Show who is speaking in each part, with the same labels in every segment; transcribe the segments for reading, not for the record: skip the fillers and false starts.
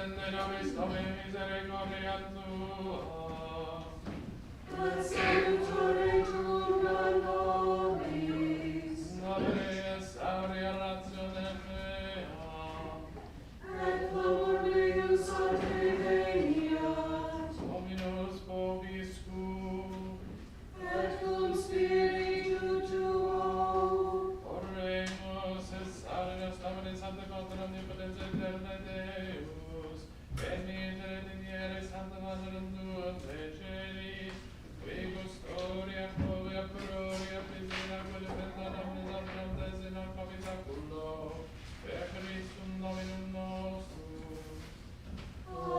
Speaker 1: nella vista misericordia tua.
Speaker 2: Et salutore tua nobis.
Speaker 1: Nobile sauria ratione mea.
Speaker 2: Et favor Deus a te veniat.
Speaker 1: Dominus vobiscum.
Speaker 2: Et cum spiritu tuo.
Speaker 1: Oremus et salus Domini Sancte Pater omnipotens et eterne Deus. Venite redimiere Sancta Mater tuum te celis. Qui custodia quolia gloria pisina quolia perdona omnes abrantes in arca saculo. Per Christum Dominum nostrum.
Speaker 2: Amen.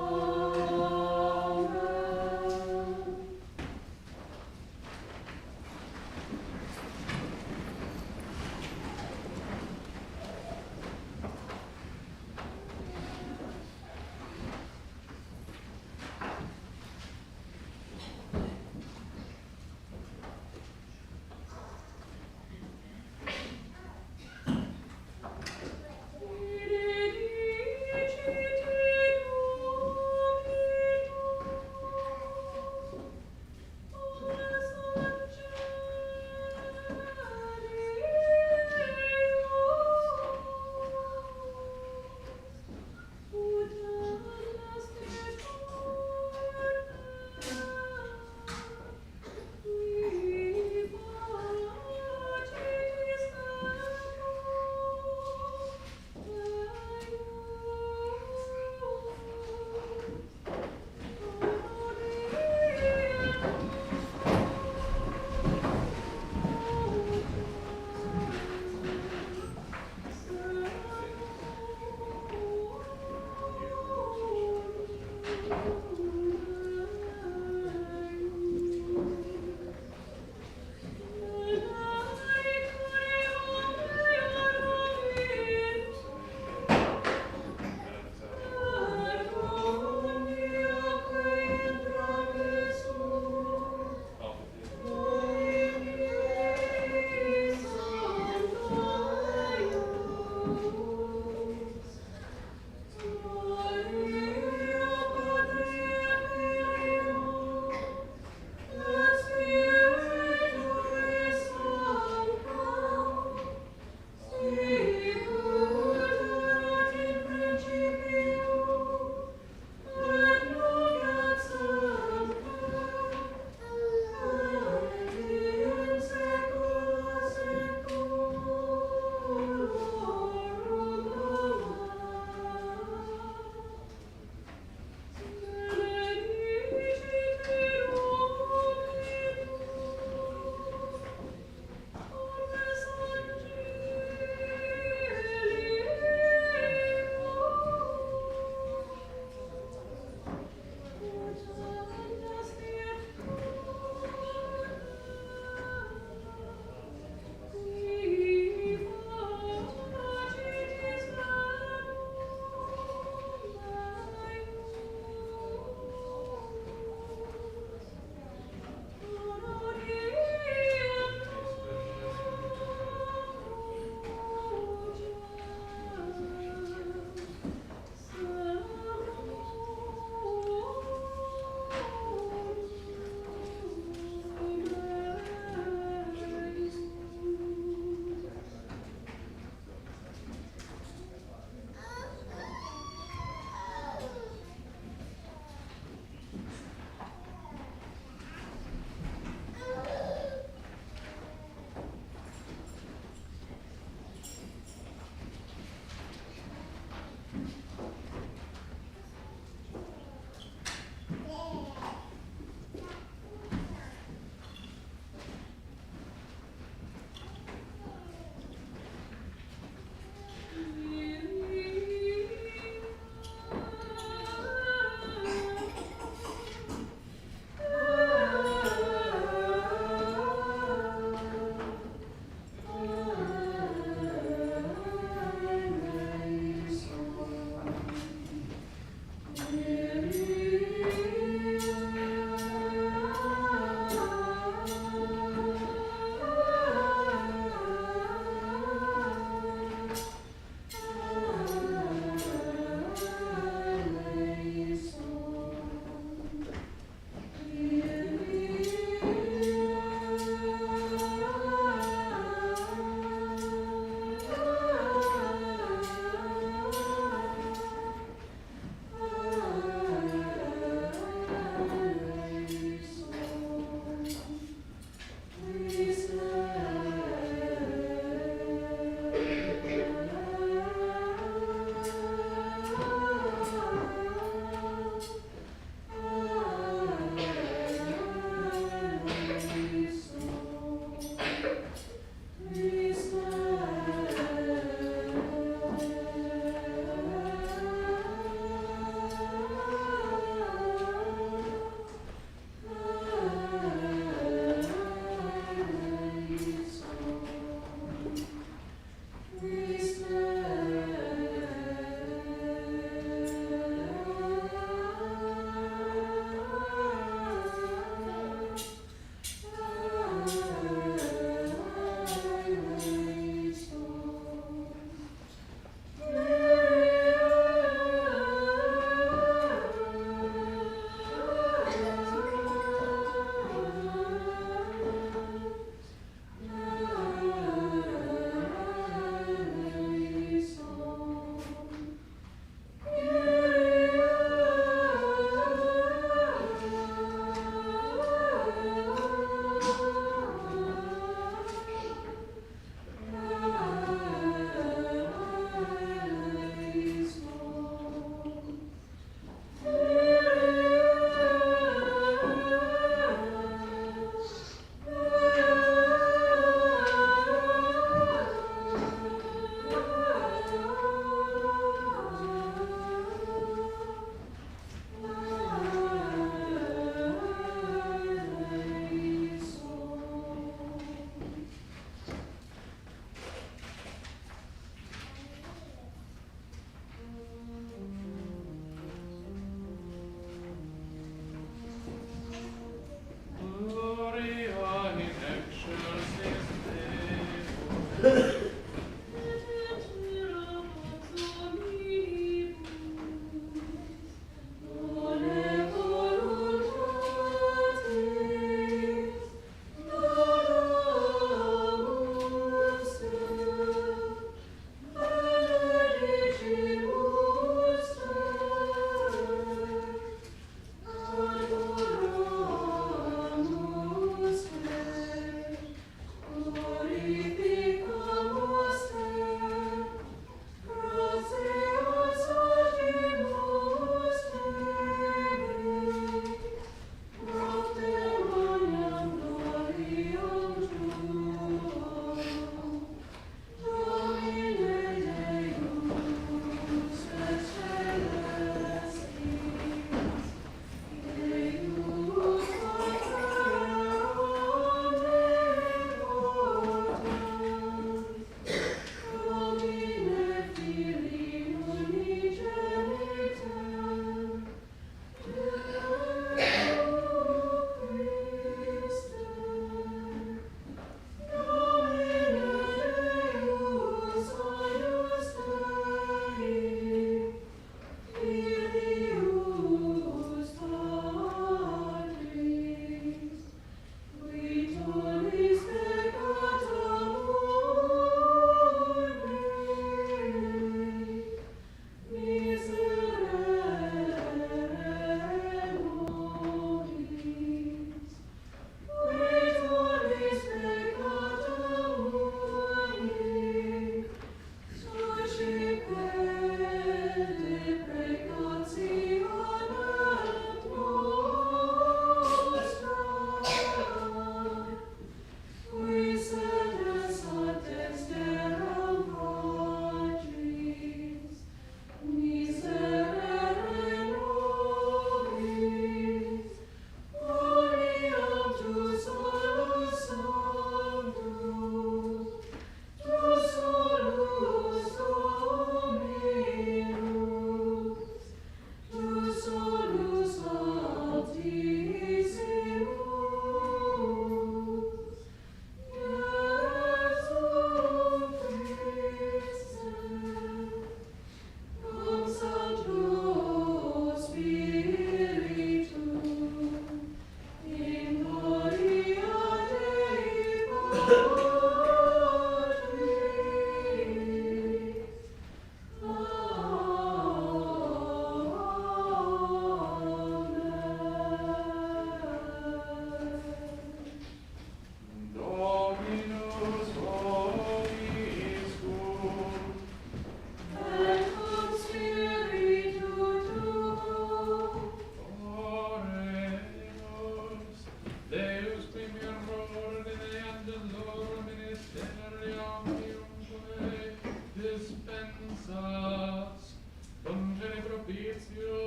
Speaker 2: Gloria Patri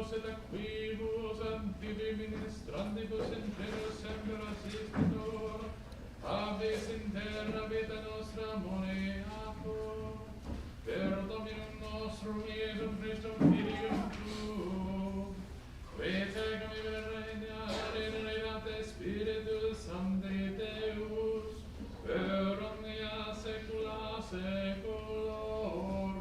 Speaker 1: Deus et quibus antibi ministrandibus in cielo semper assistitur, habis in terra vita nostra moneatur, per Dominum nostrum Iesum Christum Filium tuum, qui tecum iber regnare in unitate Spiritus Sancti Deus, per omnia saecula saeculorum.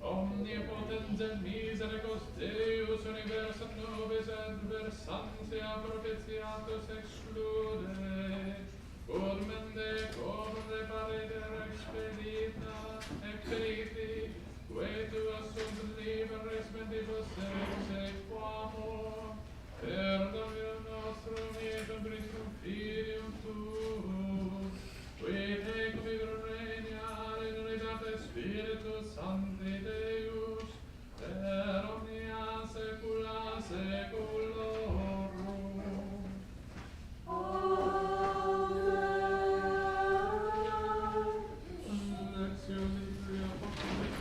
Speaker 1: Omnipotens et misericors Deus universum nobis adversantia propitiatus exclude, ut mende corre pariter expediti, quae tuas sunt liberis mentibus exequamur, per Dominum nostrum Iesum Christum Filium tuum, qui tecum iber regnare in unitate Spiritus Sancti Deus, per omnia saecula saeculorum. Lectio Libri Apocalypse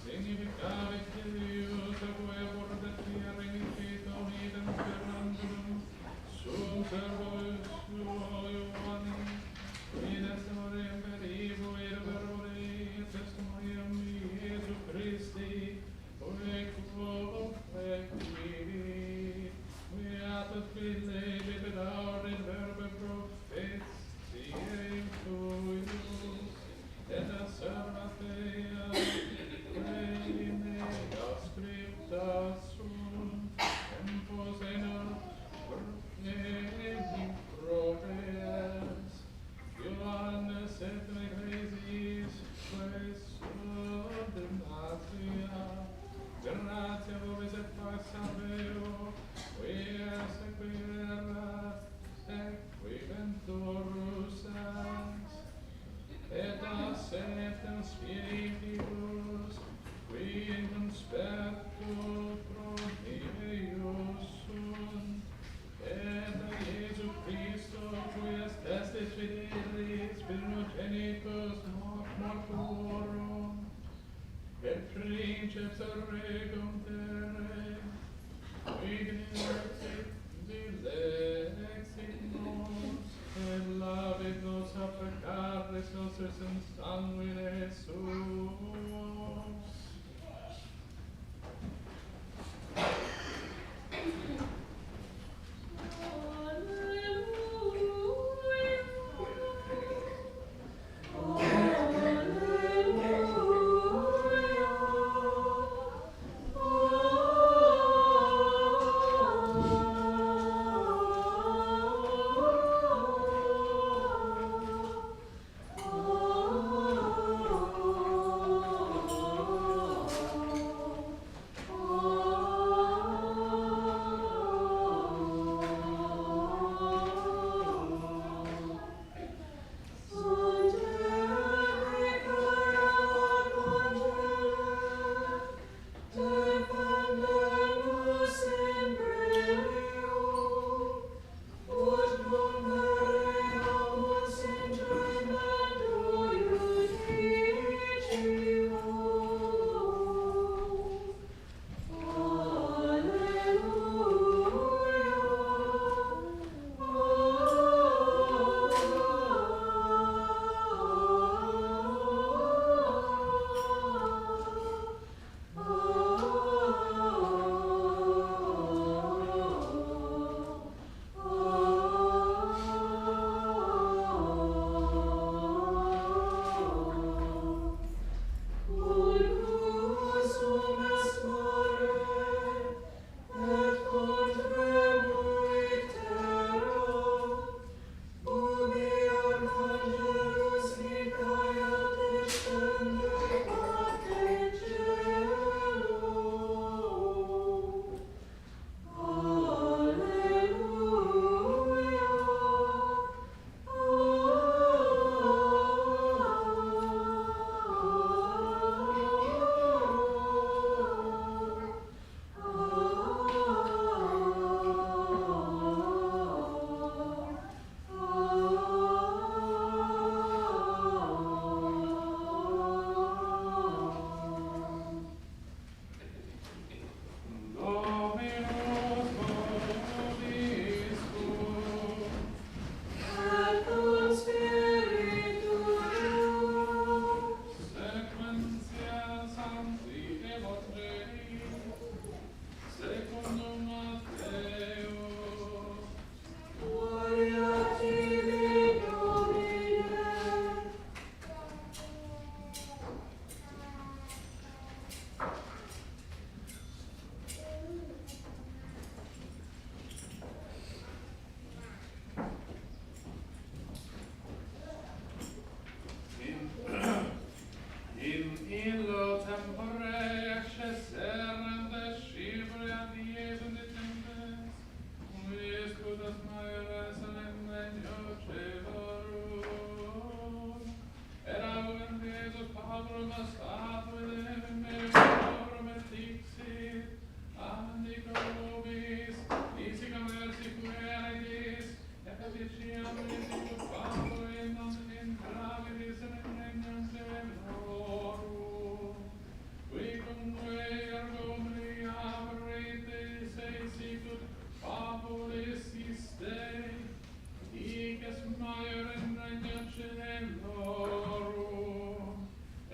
Speaker 1: significavit Deus quae vordetia remitito idem sperandum sum servus suo Ioanni, qui testimonium verivo et verore testimonium Iesu Christi, quo quivi, beatus qui legit et audet verbe prophetsiae tuius, et asservat ea, quae in ea scripta sunt, tempus enos propeas, Ioannes et ecclesiis, quae sunt in Asia, gratia vobis et pax habeo, qui es equiverat, qui venturus est, et ascetem spiritibus, qui in conspectu pro Deus sunt, et a Iesu Christo, qui est estis fidelis, primogenitus mortuorum, et princeps regum terrae, qui dilexit nos, et lavit nos a peccaris nostris in sanguine suos.
Speaker 2: Oh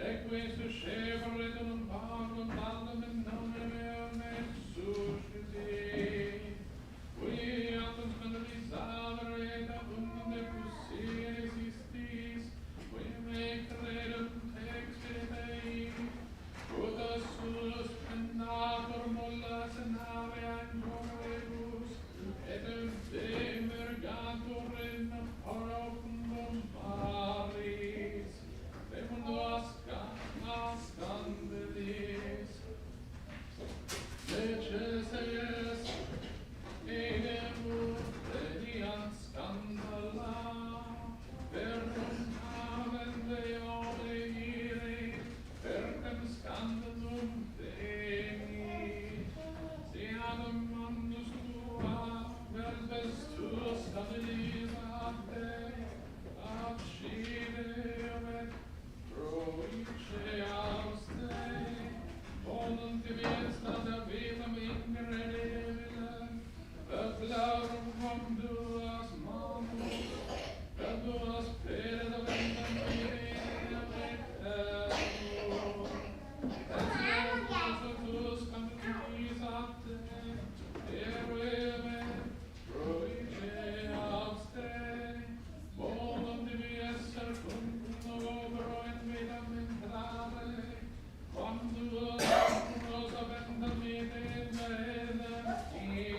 Speaker 1: E questo scevole non parlo, tanto in nome mio ne susciti. Qui altum scandalizare da unde possire esistis, qui me credum textei, quota sus pendator mollas nave ancorebus, et demergator in profundum maris, mundo ascandelis, leces est, edemur veniant scandala, verum tamen Deo deire, percam scandalum veni, siadum mandus tua, verbes tuus stabilisate, accidem et provice auste, bonum tibies ad vitam incredibile, et laurum quam duas manus, et duas pedes aventam vitam et tuus canonizate, ereme provice auste, bonum tibies circumlobro in vitam entrare, quam duos aventam vitam timis.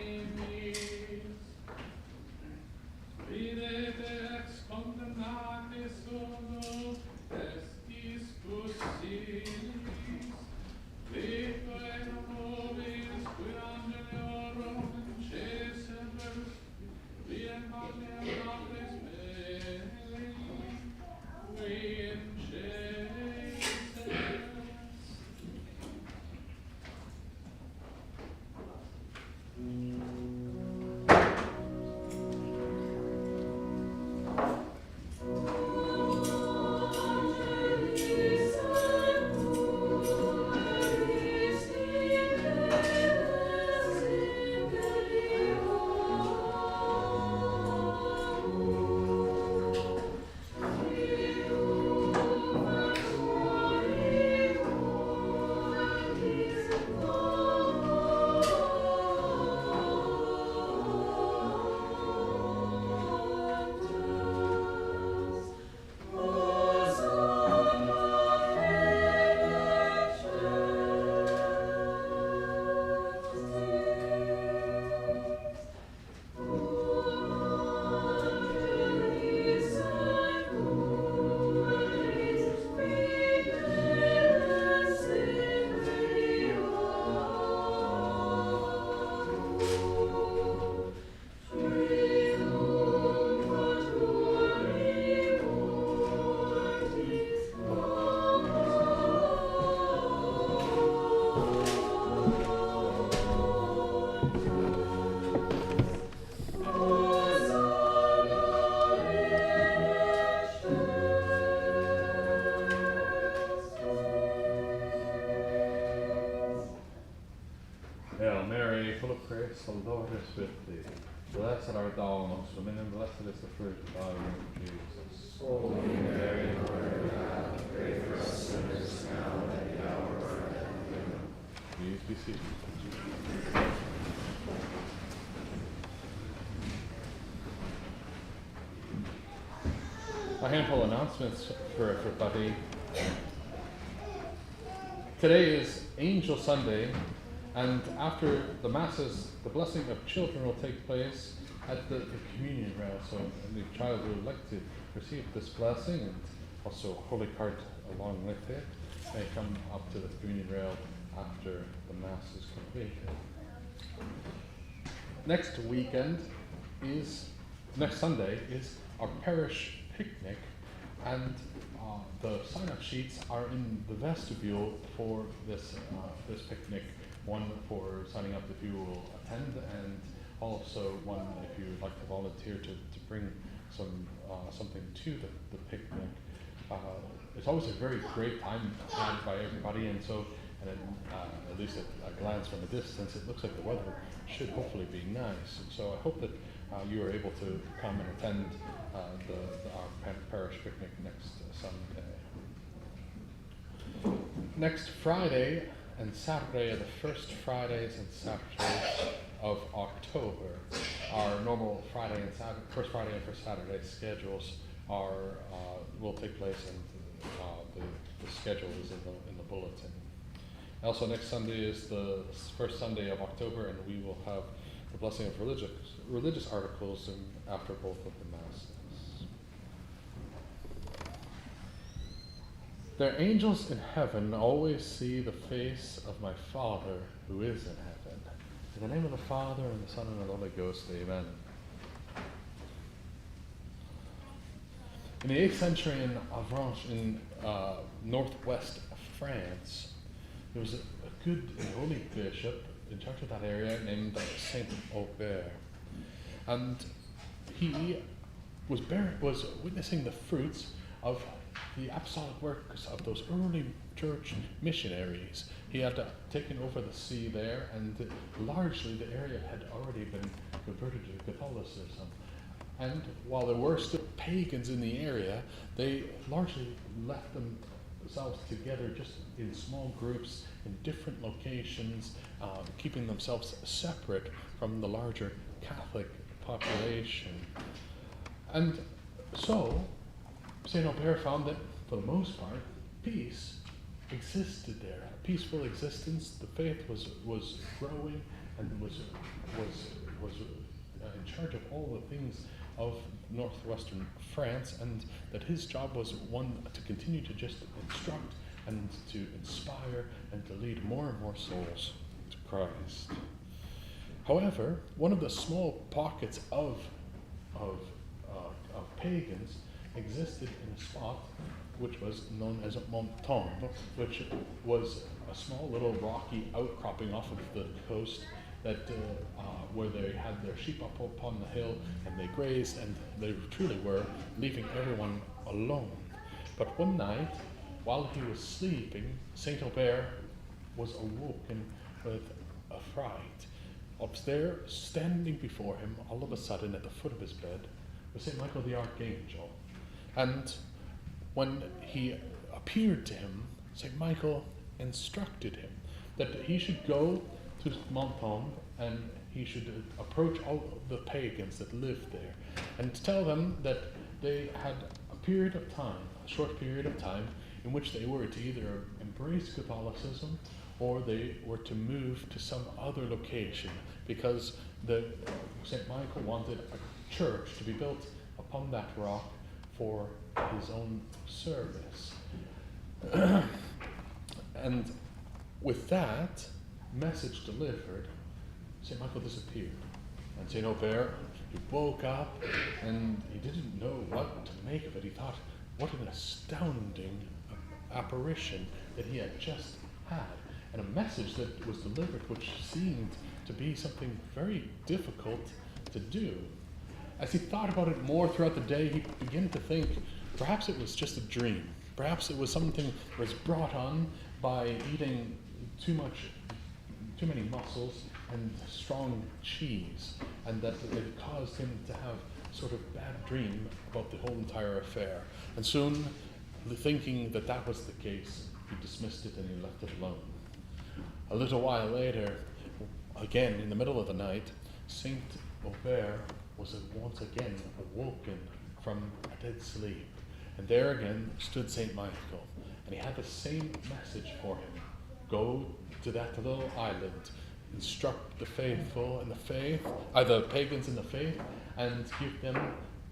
Speaker 1: Videte ex condemnatis uno estis cusilis, Vito et nobis qui angeliorum incesser, viem magnum nobis mei, qui inceses. Hail Mary, full of grace, the Lord is with thee. Blessed art thou amongst women, and blessed is the fruit of thy womb, Jesus.
Speaker 3: Holy Mary, Mother of God, pray for us sinners now and at the hour of our death. Amen.
Speaker 1: Please be seated. A handful of announcements for everybody. Today is Angel Sunday, and after the Masses, the blessing of children will take place at the communion rail. So the child who would like to receive this blessing and also Holy Card along with it may come up to the communion rail after the Mass is completed. Next Sunday is our parish picnic, and the sign-up sheets are in the vestibule for this picnic. One for signing up if you will attend, and also one if you would like to volunteer to bring something to the picnic. It's always a very great time had by everybody, and so
Speaker 4: and then, at least at a glance from a distance, it looks like the weather should hopefully be nice. And so I hope that you are able to come and attend our parish picnic next Sunday. Next Friday and Saturday are the first Fridays and Saturdays of October. Our normal Friday and Saturday, first Friday and first Saturday schedules will take place, and the schedule is in the bulletin. Also, next Sunday is the first Sunday of October, and we will have the blessing of religious articles after both of the masses. Their angels in heaven always see the face of my Father who is in heaven. In the name of the Father, and the Son, and the Holy Ghost, amen. In the 8th century in Avranches, in northwest France, there was a good and holy bishop in charge of that area named Saint Aubert. And he was witnessing the fruits of the apostolic works of those early church missionaries. He had taken over the see there, and largely the area had already been converted to Catholicism. And while there were still pagans in the area, they largely left themselves together just in small groups in different locations, keeping themselves separate from the larger Catholic population. And so St. Aubert found that, for the most part, peace existed there, a peaceful existence. The faith was growing and was in charge of all the things of northwestern France, and that his job was one to continue to just instruct and to inspire and to lead more and more souls to Christ. However, one of the small pockets of pagans existed in a spot which was known as Montombe, which was a small little rocky outcropping off of the coast that where they had their sheep up upon the hill, and they grazed, and they truly were leaving everyone alone. But one night, while he was sleeping, Saint Aubert was awoken with a fright. Up there, standing before him, all of a sudden at the foot of his bed, was Saint Michael the Archangel. And when he appeared to him, Saint Michael instructed him that he should go to Montombe and he should approach all the pagans that lived there and tell them that they had a period of time, a short period of time, in which they were to either embrace Catholicism or they were to move to some other location, because St. Michael wanted a church to be built upon that rock for his own service. And with that message delivered, St. Michael disappeared. And St. Aubert, he woke up and he didn't know what to make of it. He thought, what an astounding apparition that he had just had. And a message that was delivered which seemed to be something very difficult to do. As he thought about it more throughout the day, he began to think perhaps it was just a dream. Perhaps it was something that was brought on by eating too many mussels and strong cheese, and that it caused him to have sort of bad dream about the whole entire affair. And soon, thinking that that was the case, he dismissed it and he left it alone. A little while later, again in the middle of the night, Saint Aubert was once again awoken from a dead sleep. And there again stood Saint Michael, and he had the same message for him. Go to that little island, instruct the faithful in the faith, the pagans in the faith, and give them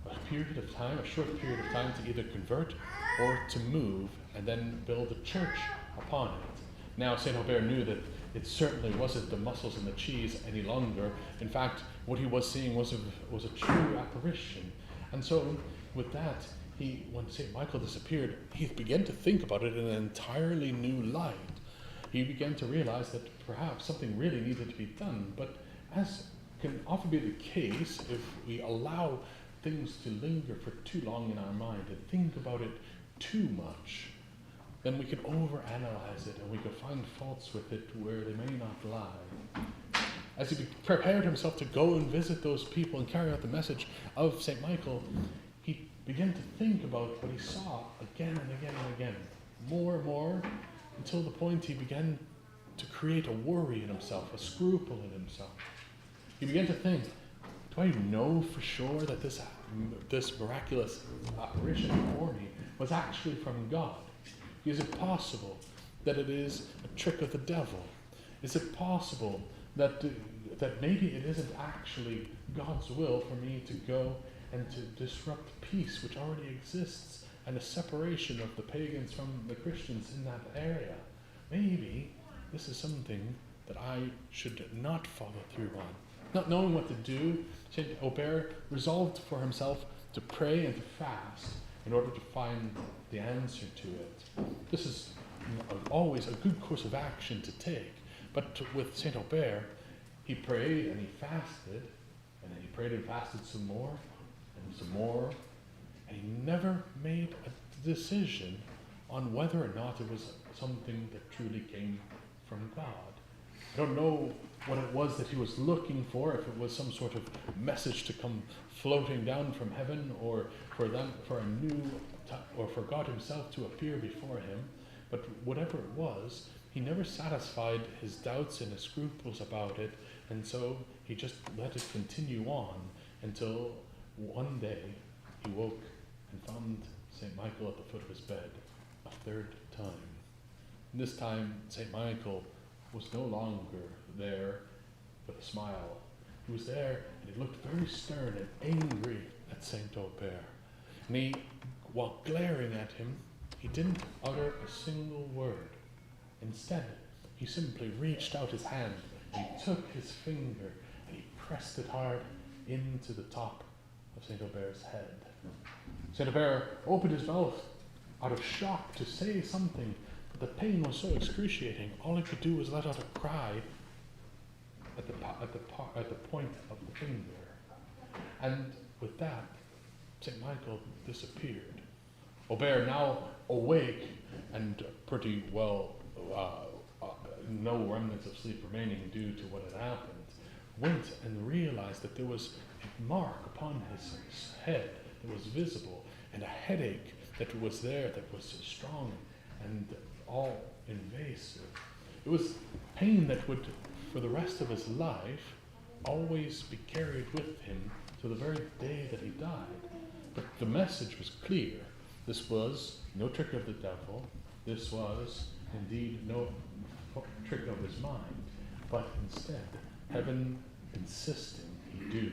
Speaker 4: a period of time, a short period of time, to either convert or to move, and then build a church upon it. Now, Saint Aubert knew that it certainly wasn't the mussels and the cheese any longer. In fact, what he was seeing was a true apparition. And so, with that, when Saint Michael disappeared, he began to think about it in an entirely new light. He began to realize that perhaps something really needed to be done. But as can often be the case, if we allow things to linger for too long in our mind and think about it too much, then we can overanalyze it and we can find faults with it where they may not lie. As he prepared himself to go and visit those people and carry out the message of St. Michael, he began to think about what he saw again and again and again, more and more, until the point he began to create a worry in himself, a scruple in himself. He began to think, do I know for sure that this miraculous apparition before me was actually from God? Is it possible that it is a trick of the devil? Is it possible that maybe it isn't actually God's will for me to go and to disrupt peace which already exists and a separation of the pagans from the Christians in that area? Maybe this is something that I should not follow through on. Not knowing what to do, St. Aubert resolved for himself to pray and to fast in order to find the answer to it. This is always a good course of action to take. But with St. Aubert, he prayed and he fasted, and then he prayed and fasted some more, and he never made a decision on whether or not it was something that truly came from God. I don't know what it was that he was looking for, if it was some sort of message to come floating down from heaven, or for God himself to appear before him. But whatever it was, he never satisfied his doubts and his scruples about it, and so he just let it continue on until one day he woke and found St. Michael at the foot of his bed a third time. And this time, St. Michael was no longer there with a smile. He was there and he looked very stern and angry at St. Aubert. And while glaring at him, he didn't utter a single word. Instead, he simply reached out his hand, and he took his finger and he pressed it hard into the top of St. Aubert's head. St. Aubert opened his mouth out of shock to say something, but the pain was so excruciating, all he could do was let out a cry at the point of the finger. And with that, St. Michael disappeared. Aubert, now awake and pretty well, no remnants of sleep remaining due to what had happened, went and realized that there was a mark upon his head that was visible, and a headache that was there that was strong and all invasive. It was pain that would, for the rest of his life, always be carried with him to the very day that he died. But the message was clear. This was no trick of the devil. This was indeed no trick of his mind, but instead heaven insisting he do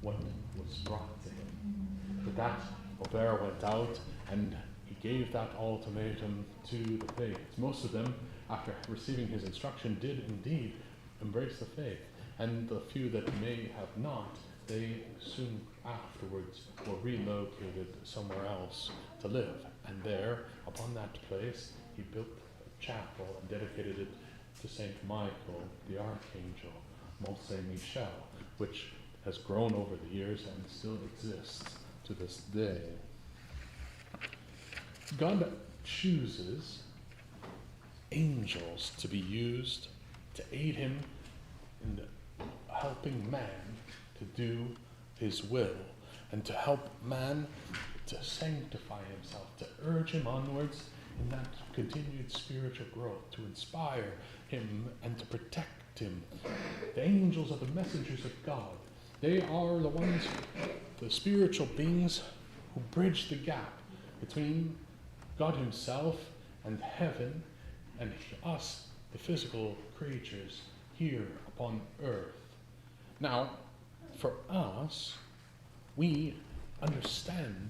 Speaker 4: what was brought to him. With that, Aubert went out and he gave that ultimatum to the faith. Most of them, after receiving his instruction, did indeed embrace the faith, and the few that may have not, they soon afterwards were relocated somewhere else to live. And there, upon that place, he built a chapel and dedicated it to Saint Michael, the Archangel, Mont Saint-Michel, which has grown over the years and still exists to this day. God chooses angels to be used to aid him in helping man to do his will, and to help man to sanctify himself, to urge him onwards in that continued spiritual growth, to inspire him and to protect him. The angels are the messengers of God. They are the ones, the spiritual beings who bridge the gap between God himself and heaven and us, the physical creatures here upon earth. Now, for us, we understand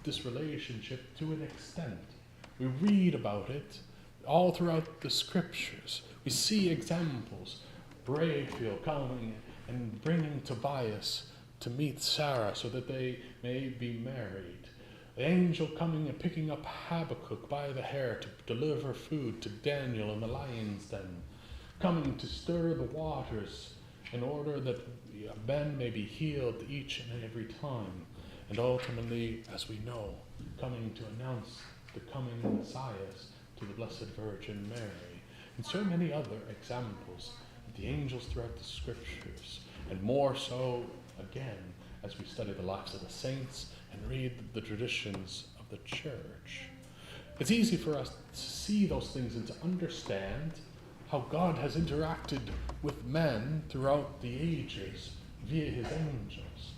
Speaker 4: this relationship to an extent. We read about it all throughout the scriptures. We see examples. Raphael coming and bringing Tobias to meet Sarah so that they may be married. The angel coming and picking up Habakkuk by the hair to deliver food to Daniel in the lion's den. Coming to stir the waters in order that men may be healed each and every time. And ultimately, as we know, coming to announce the coming Messiah, to the Blessed Virgin Mary, and so many other examples of the angels throughout the scriptures, and more so again as we study the lives of the saints and read the traditions of the church. It's easy for us to see those things and to understand how God has interacted with men throughout the ages via his angels.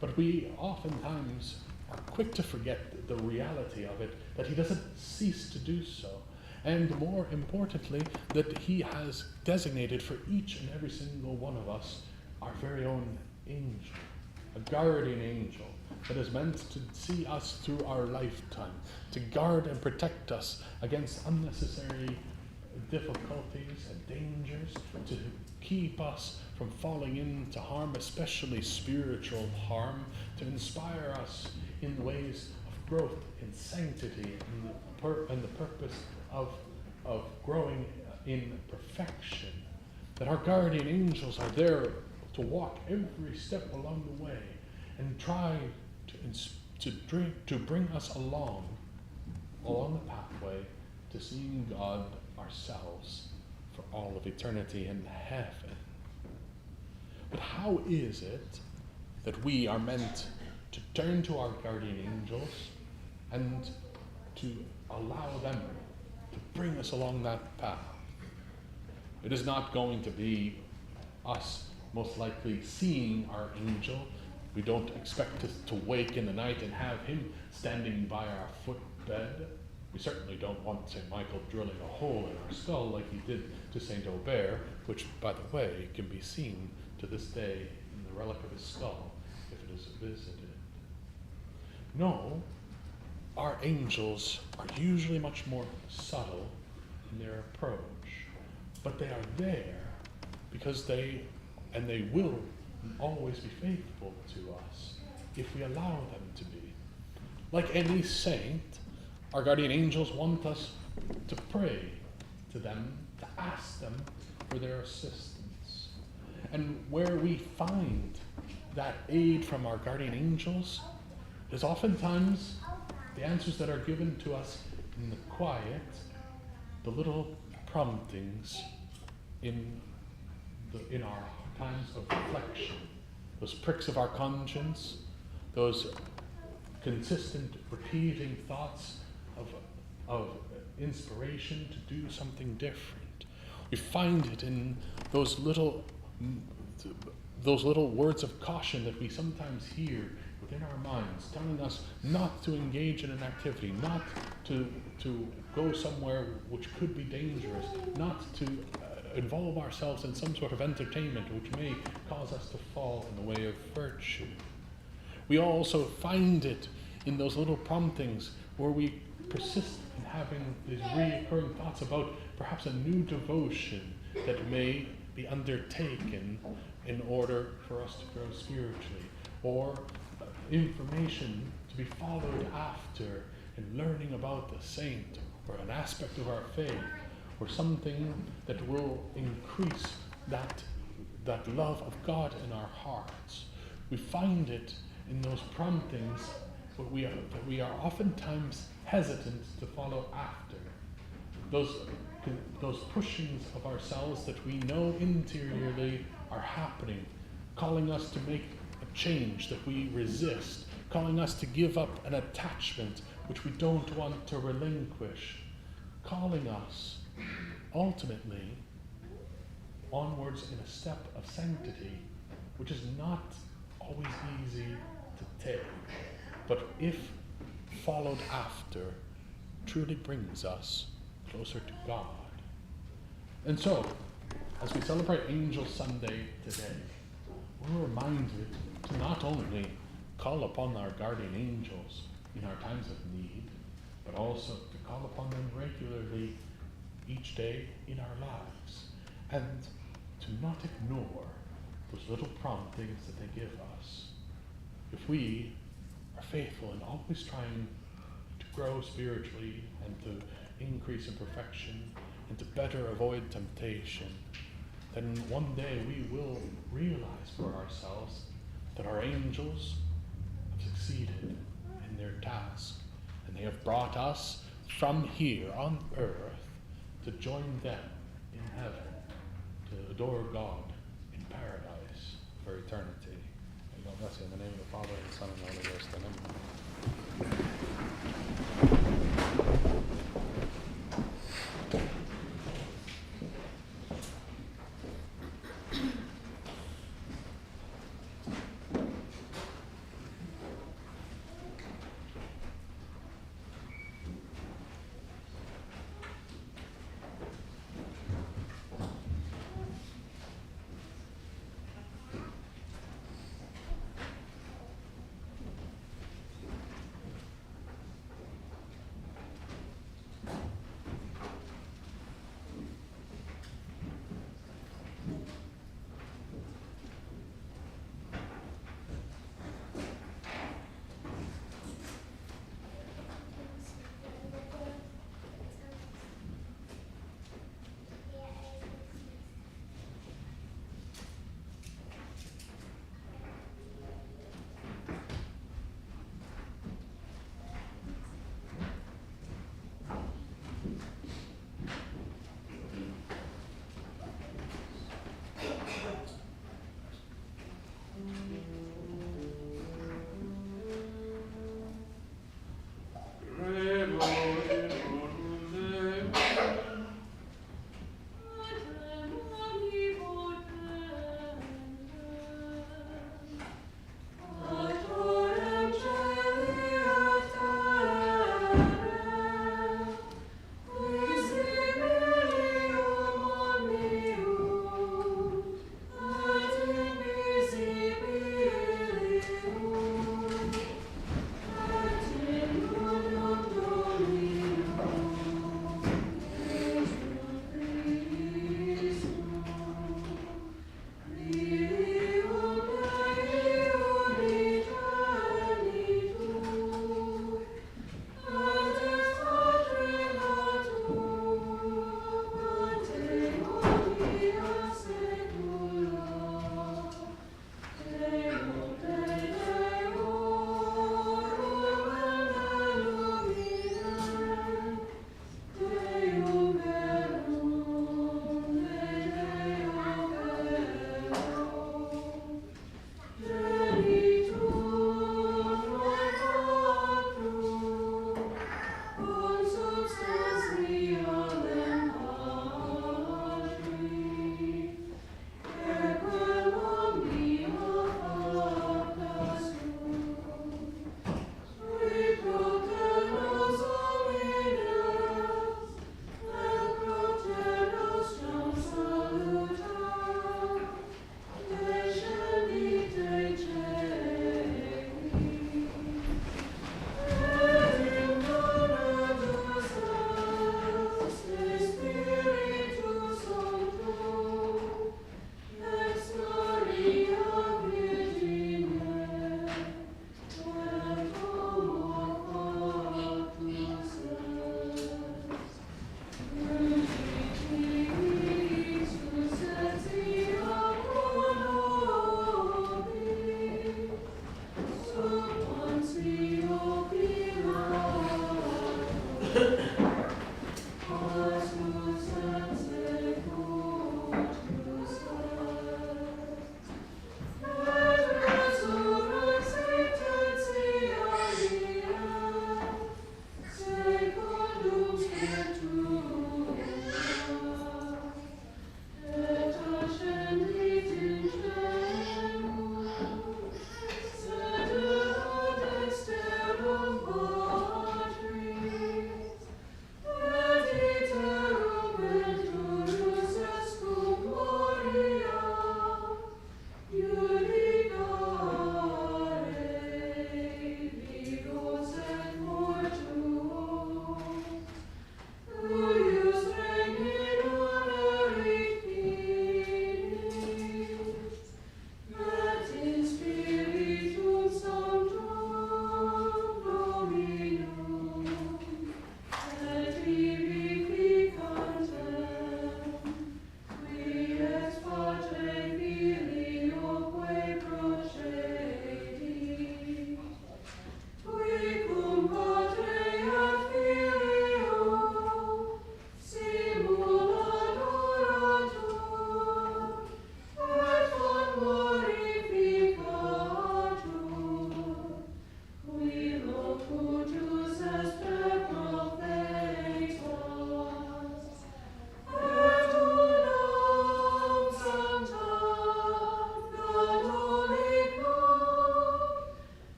Speaker 4: But we oftentimes are quick to forget the reality of it, that he doesn't cease to do so. And more importantly, that he has designated for each and every single one of us our very own angel, a guardian angel that is meant to see us through our lifetime, to guard and protect us against unnecessary difficulties and dangers, to keep us from falling into harm, especially spiritual harm, to inspire us in ways of growth in sanctity and the purpose of growing in perfection. That our guardian angels are there to walk every step along the way and try to bring us along the pathway to seeing God ourselves for all of eternity in heaven. But how is it that we are meant to turn to our guardian angels and to allow them to bring us along that path? It is not going to be us most likely seeing our angel. We don't expect to wake in the night and have him standing by our footbed. We certainly don't want St. Michael drilling a hole in our skull like he did to St. Aubert, which, by the way, can be seen to this day in the relic of his skull if it is visited. No, our angels are usually much more subtle in their approach, but they are there because they will always be faithful to us if we allow them to be. Like any saint, our guardian angels want us to pray to them, to ask them for their assistance. And where we find that aid from our guardian angels is oftentimes the answers that are given to us in the quiet, the little promptings in our times of reflection, those pricks of our conscience, those consistent repeating thoughts of inspiration to do something different. We find it in those little words of caution that we sometimes hear within our minds, telling us not to engage in an activity, not to go somewhere which could be dangerous, not to involve ourselves in some sort of entertainment which may cause us to fall in the way of virtue. We also find it in those little promptings where we persist in having these recurring thoughts about perhaps a new devotion that may be undertaken in order for us to grow spiritually, or information to be followed after in learning about the saint or an aspect of our faith, or something that will increase that love of God in our hearts. We find it in those promptings that we are oftentimes hesitant to follow after. Those pushings of ourselves that we know interiorly are happening, calling us to make a change that we resist, calling us to give up an attachment which we don't want to relinquish, calling us ultimately onwards in a step of sanctity, which is not always easy to take, but if followed after, truly brings us closer to God. And so, as we celebrate Angel Sunday today, we're reminded to not only call upon our guardian angels in our times of need, but also to call upon them regularly each day in our lives, and to not ignore those little promptings that they give us. If we are faithful in always trying to grow spiritually and to increase in perfection and to better avoid temptation, then one day we will realize for ourselves that our angels have succeeded in their task, and they have brought us from here on earth to join them in heaven, to adore God in paradise for eternity. May God bless you in the name of the Father, and the Son, and the Holy Ghost. Amen.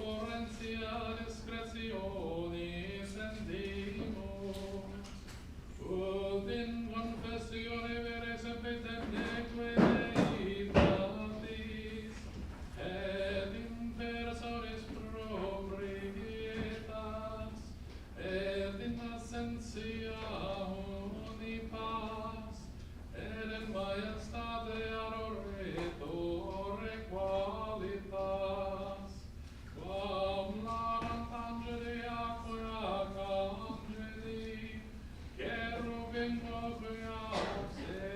Speaker 1: reverentia discretionis rendimus, ut in confessione vere sempetemneque deitatis, et in personis proprietas, et in assentia uni pas, et in majestate adoretore qualitas, quam lavant angeli aquae arcangeli, cherubim quoque auxiliares,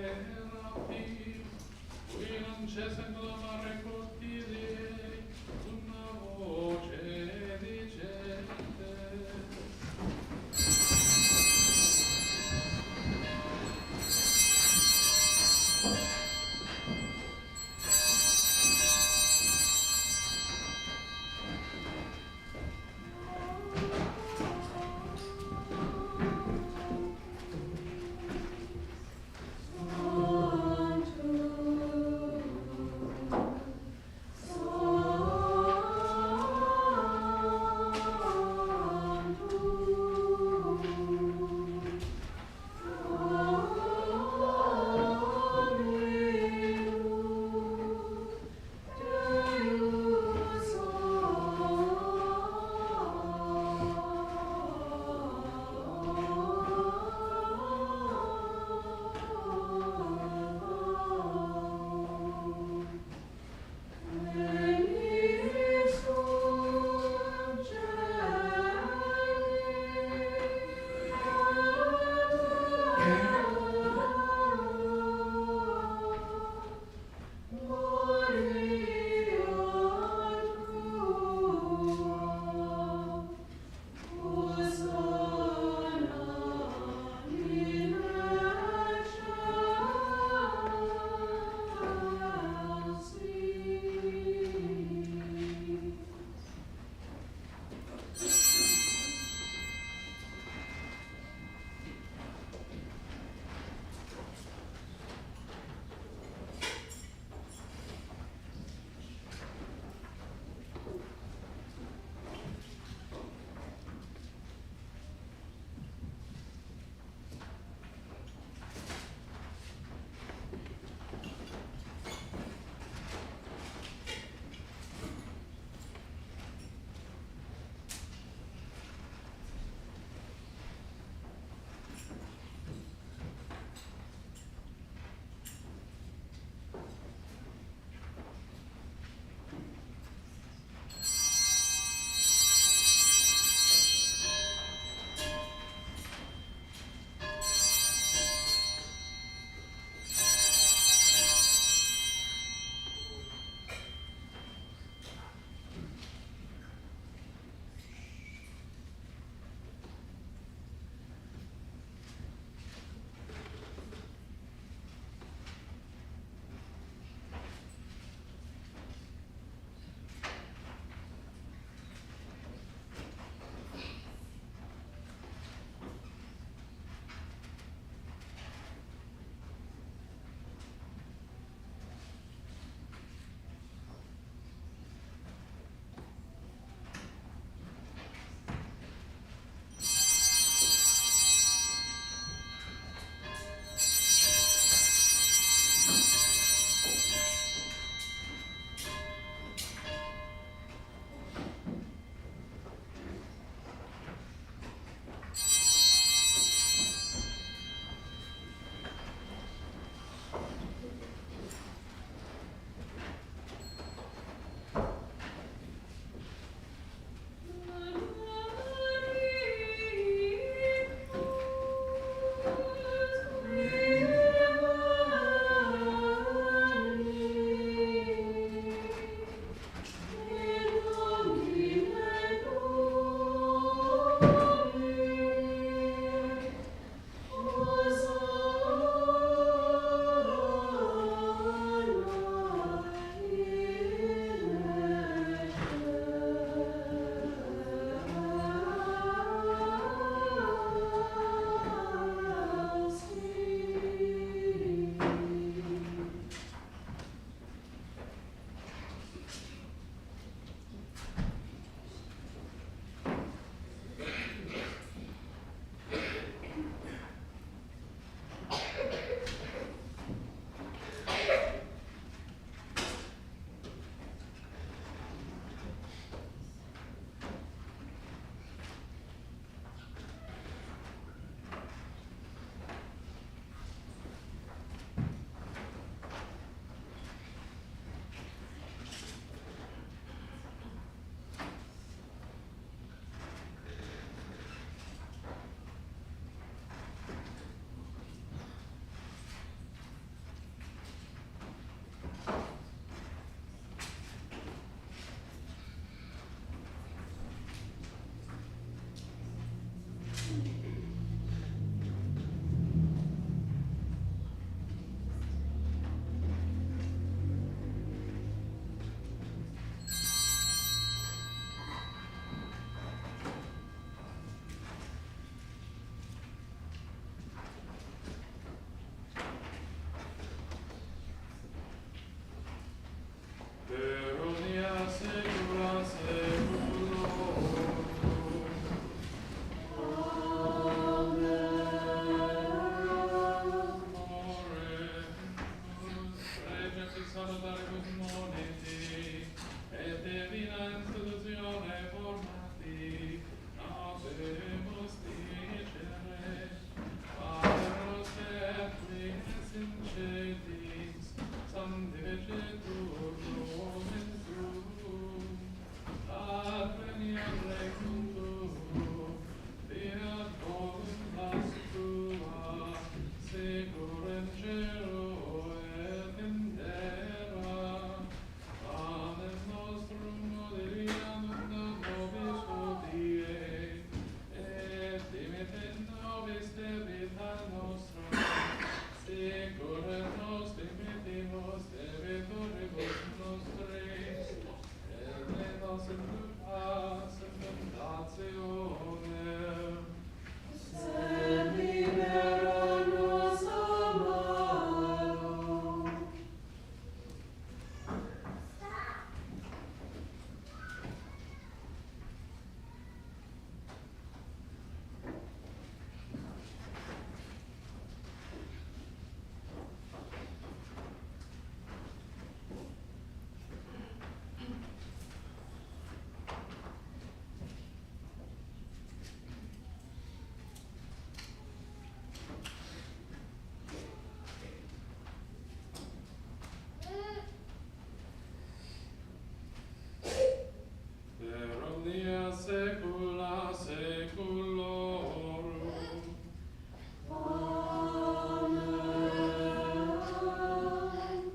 Speaker 1: saecula saeculorum.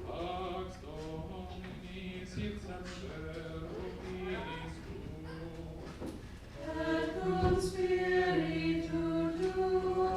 Speaker 1: Pax Domini sit semper utis tuum.
Speaker 2: Et cum spiritu tuo.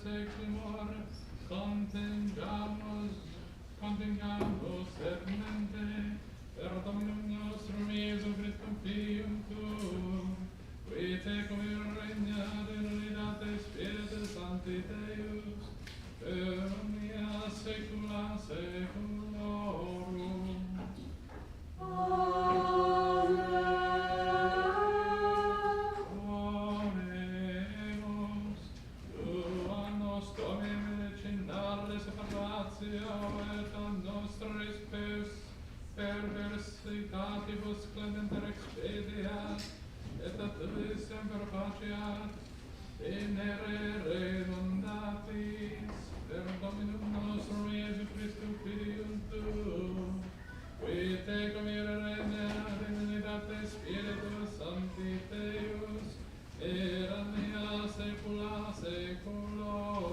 Speaker 1: secular, contingamos eternamente, per Dominum nostrum Iesum Christum Filium Tuum, qui tecum regnat in unitate Spiritus Sancti Deus, per omnia saecula saeculorum. Oremus, tua nos Domine medicinale separatio et a nostris perversitatibus clementer expediat, et a te semper faciat, venere redundatis, per Dominum nostrum Iesu Christum Filium Tuum, qui tecum regnat in unitate Spiritus Sancti Deus, et omnia saecula saeculorum.